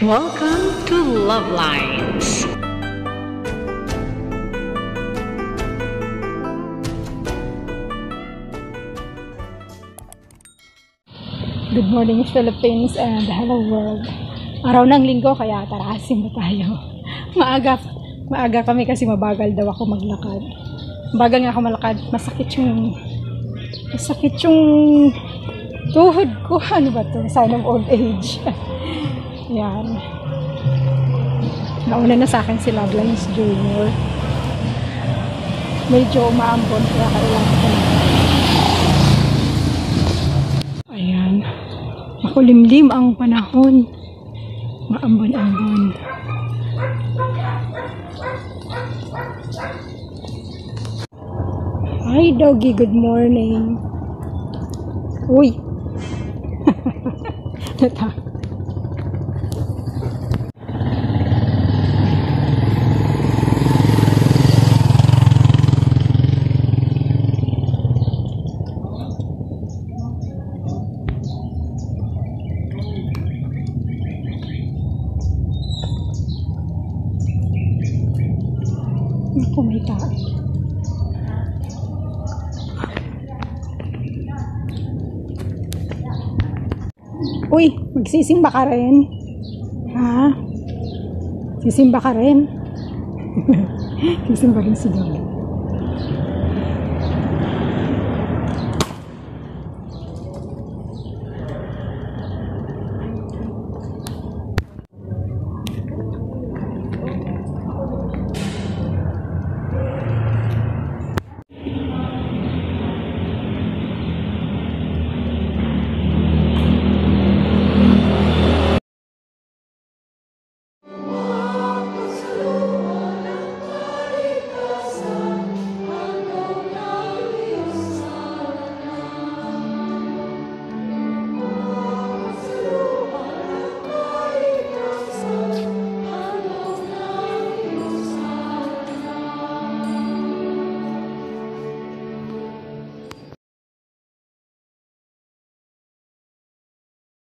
Welcome to Love Lines. Good morning Philippines and hello world. Araw ng linggo kaya tara simba tayo. Maaga kami kasi mabagal daw ako maglakad. Mabagal nga ako malakad. Masakit yung tuhod ko. Ano ba to? Sign of old age. Yan. Nauna na sa akin si Love Lines Junior. Medyo umaambon kaya kailangan ko na. Ayan. Makulimlim ang panahon. Maambon-ambon. Hi doggy, good morning. Uy. Natakot. Naku, may tao. Uy, magsisimba ka rin? Ha? Sisimba ka rin? Sisimba rin si Dog.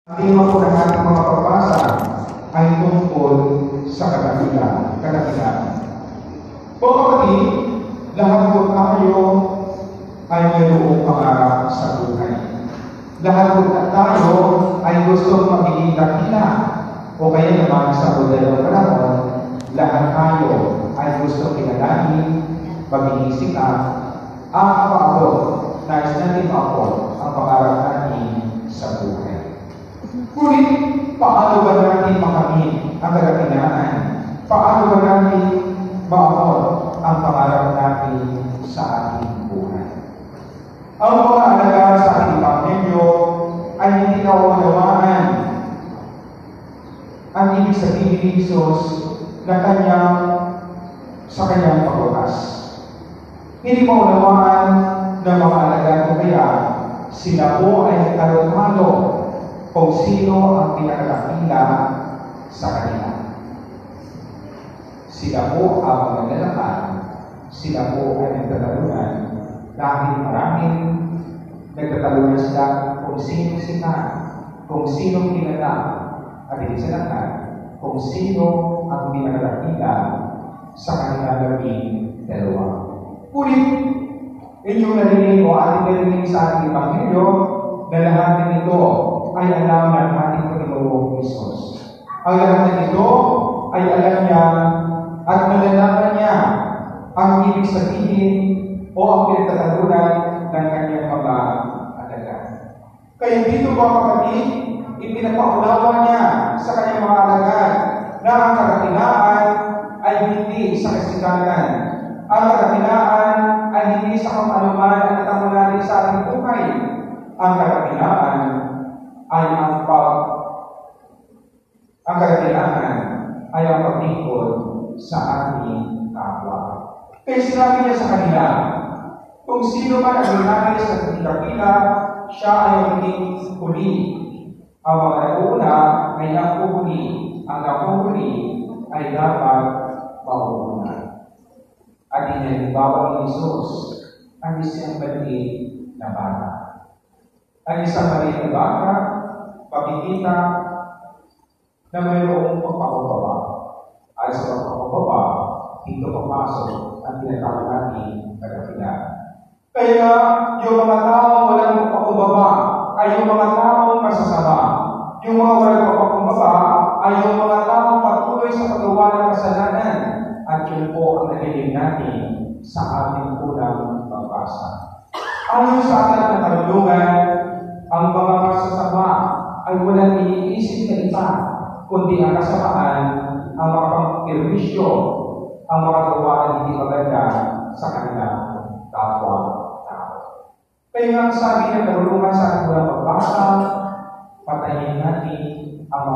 Ang tema po ng ating mga pabasa ay tungkol sa kadakilaan. Po kapatid, lahat po tayo ay mayroong pangarap sa buhay. Lahat po tayo ay gustong magiging dakila o kaya naman sa modelo panahon, lahat tayo ay gustong kinalanin, magiging sikat, ang paabot, nais natin maabot ang pangarap natin sa buhay. Ngunit, paano ba natin makamit ang kadakilaan? Paano ba natin maabot ang pangarap natin sa ating buhay? Ang mga alagaan sa ating Ebanghelyo ay hindi nauunawaan ang ibig sabihin ni Jesus na sa kanyang pagwakas. Hindi maunawaan ng mga alagaan o kaya sila po ay talo-talo kung sino ang pinakadakila sa kanila. Sila po ang naglalakad, sila po ay nagtatalunan dahil maraming nagtatalunan sila kung sino sila, kung sino kilala, at hindi sa lahat, kung sino ang pinakadakila sa kanila labing dalawa. Ulit, inyong narinig o ating narinig sa ating Ebanghelyo na lahat ng ito ay alam ng ating Panginoong Hesus. Ang lahat ng ito ay alam niya at malalaman niya ang ibig sabihin o ang pinagtatalunan ng kanyang mga alagad. Kaya dito mga kapatid, ipinapaunawa niya sa kanyang mga alagad na ang kadakilaan ay hindi sa kasikatan. Ang kadakilaan ay hindi sa kamaluman at natamo natin sa ating buhay. Ang kadakilaan ay ang kadakilaan ay ang pagtingkol sa ating kapwa. Kaya sinabi niya sa kanila, kung sino man ang lumalis sa dakila, siya ay magiging huli. Ang mga nauna ay nakuhuli. Ang nakuhuli ay dapat mauuna. At inalibawa ni Jesus ang isang maliit na bata. Ang isang maliit na bata, pagkikita na mayroong pagpapababa. At sa pagpapababa, dito papasok ang tinatawag natin kadakilan. Kaya yung mga taong walang pagpapakumbaba ay yung mga taong masasama. Yung mga walang pagpapakumbaba ay yung mga taong patuloy sa paggawa ng kasalanan. At yun po ang naliling natin sa ating unang pagbasa. Ayon sa ating na karunungan, ang mga masasama ay walang iniisip na iba, kundi ang kasamaan, ang mga pang-perwisyo, ang mga gawa na hindi maganda sa kanilang kapwa-tao. Kaya nga sabi ng karunungan sa ating unang pagbasa, patayin natin ang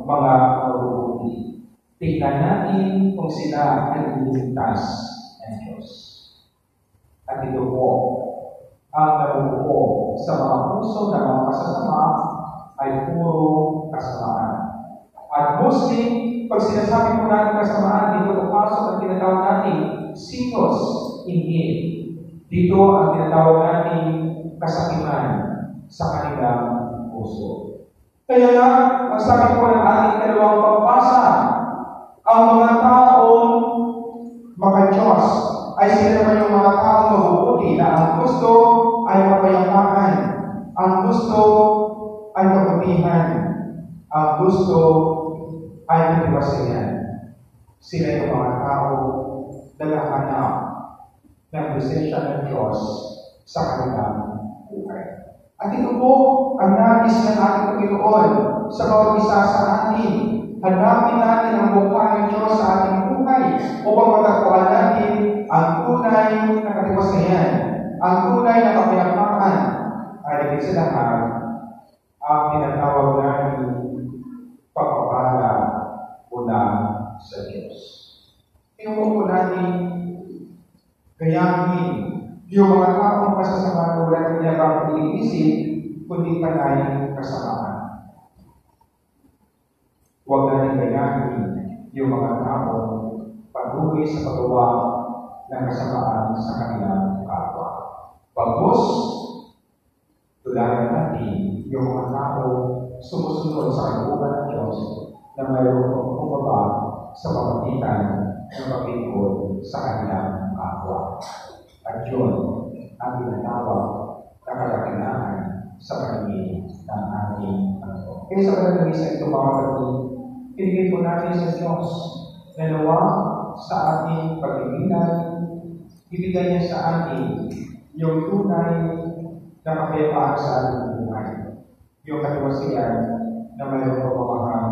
mga mabubuti. Tingnan natin kung sila ay iniligtas ng Diyos. At ito po, ang nabubuo sa mga puso ng mga masasama ay puro kasamaan. At mostly, pag sinasabi po natin kasamaan, dito papasok ang tinatawag natin sinos hindi. Dito ang tinatawag natin kasakiman sa kanilang puso. Kaya nga, ang sabi po ng ating dalawang pagbasa, ang mga taong maka-Diyos ay sila naman yung mga taong mabubuti na ang gusto ay kapayapaan, ang gusto ay kabutihan, ang gusto ay katiwasayan. Sila yung mga taong naghahanap ng presensya ng Diyos sa kanilang buhay. At ito po ang nais ng ating Panginoon sa bawat isa sa atin. Hanapin natin ang mukha ng Diyos sa ating buhay upang matagpuan natin ang tunay na katiwasayan, ang tunay na kapayapaan ay higit sa lahat ang tinatawag natin pagpapala mula sa Diyos. Inupo po natin gayahin yung mga taong kasasama na wala niya bang iniisip kundi panay kasamaan. Huwag natin gayahin yung mga taong patuloy sa paggawa ng kasamaan sa kanilang kapwa. Bagkus, tularan natin yung mga taong sumusunod sa kalooban ng Diyos na mayroong pagpapababa sa pamagitan ng paglingkod sa kanilang kapwa. At yun ang tinatawag na kadakilaan sa paningin ng ating Panginoon. Kaya sa kanilang isa ito mga kapatid, pinigin po natin sa Diyos na nawa sa ating pagbibilan, ibigay niya sa atin yung tunay na kapayapaan sa ating buhay, yung katiwasian na mayroong pagmamahal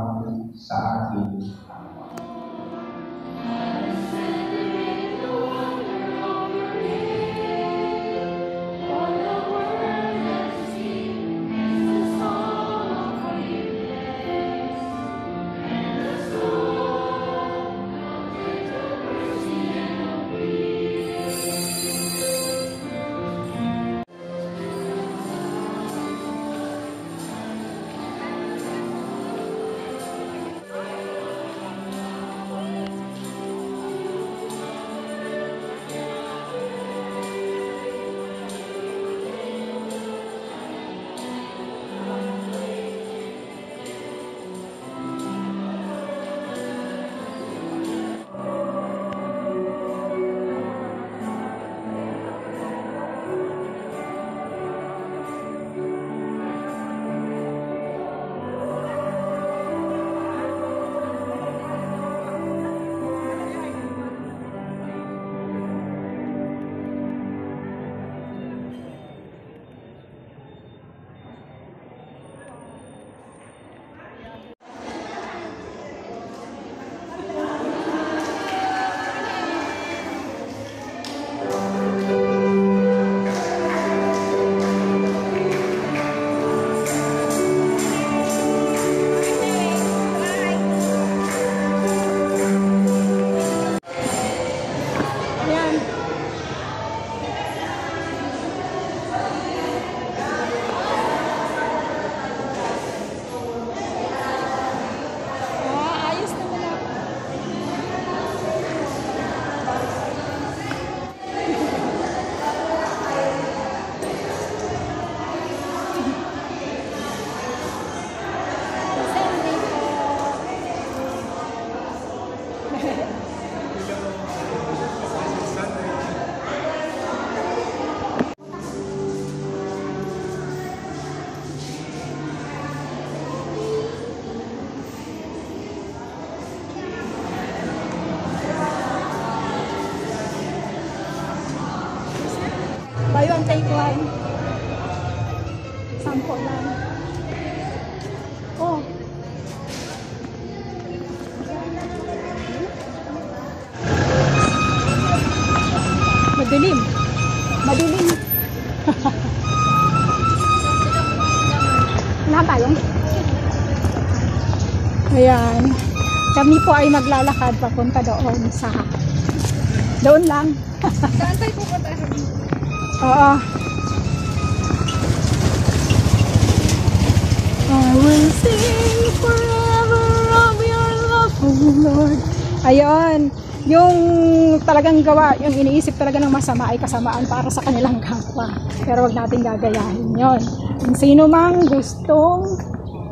sa ating Sampo lang. Oh. Madilim. Madilim. Wala tayong. Ayan. Kami po ay maglalakad papunta doon sa... Doon lang. Saan tayo pupunta? Oo. I will sing forever of your love, oh Lord. Ayun. Yung talagang gawa, yung iniisip talaga ng masama ay kasamaan para sa kanilang kapwa. Pero wag natin gagayahin yon. Kung sino mang gustong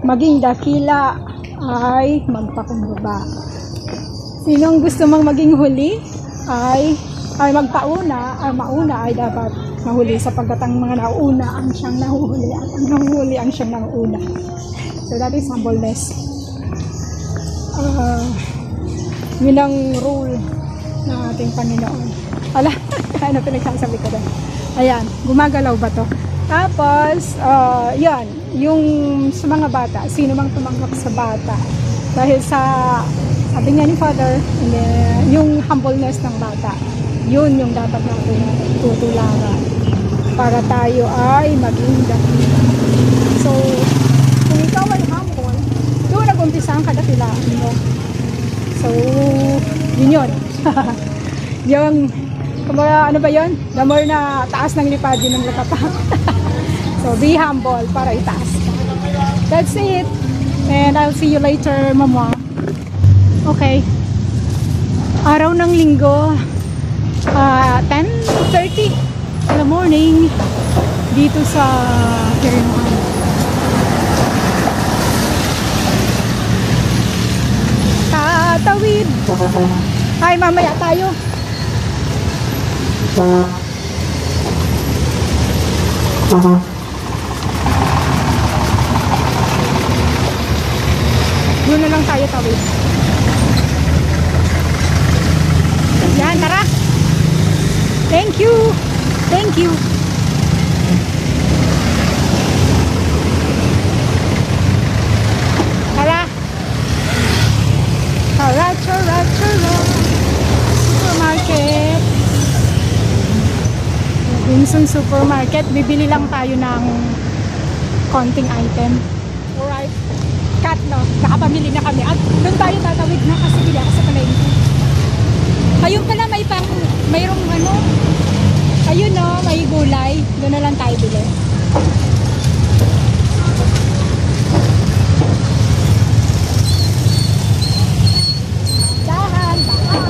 maging dakila ay magpakumbaba. Sinong gusto mang maging huli ay magpauna, ay mauna ay dapat mahuli sapagkat ang mga nauna ang siyang nahuhuli at ang nahuhuli ang siyang nauna. So that is humbleness. Yun ang rule ng ating Panginoon. Ala, ano pinagsasabi ko doon? Ayan, gumagalaw ba to? Tapos, yan, yung sa mga bata, sino mang tumanggap sa bata. Dahil sa, sabi nga ni Father, yung humbleness ng bata, yun yung dapat natin tutularan para tayo ay maging dakila. So, kung ikaw ay humble, doon nag-umpisa ang kadakilaan mo. So, yun yun. Yung, kumbaga, ano ba yun? The more na taas ng lipad, yun ang latapak. So, be humble para itaas ka. That's it. And I'll see you later, Mama. Okay. Araw ng linggo, 10:30 in the morning, dito sa Kiringan. Tatawid. Ay, mamaya tayo. Doon na lang tayo tawid. Yan, tara. Thank you. Thank you. Tara. Tara, tara, tara. Supermarket. Vincent Supermarket. Bibili lang tayo ng konting item. Alright. Cut, no? Nakapamili na kami. At doon tayo tatawid na kasi bili ako sa palengke. Ayun pala, mayroong ano. Ayun, no? May gulay. Doon na lang tayo bili. Dahan, baka.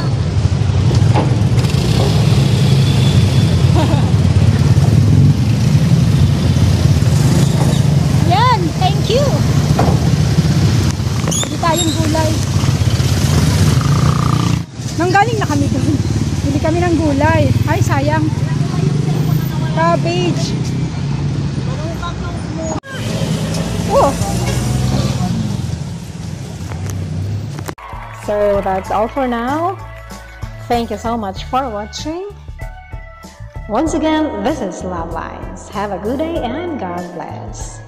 Yan, thank you. Bili tayong gulay. Nanggaling na kami doon. Bili kami ng gulay. Ay, sayang. Cabbage. Oh. So that's all for now. Thank you so much for watching. Once again, this is Love Lines. Have a good day and God bless.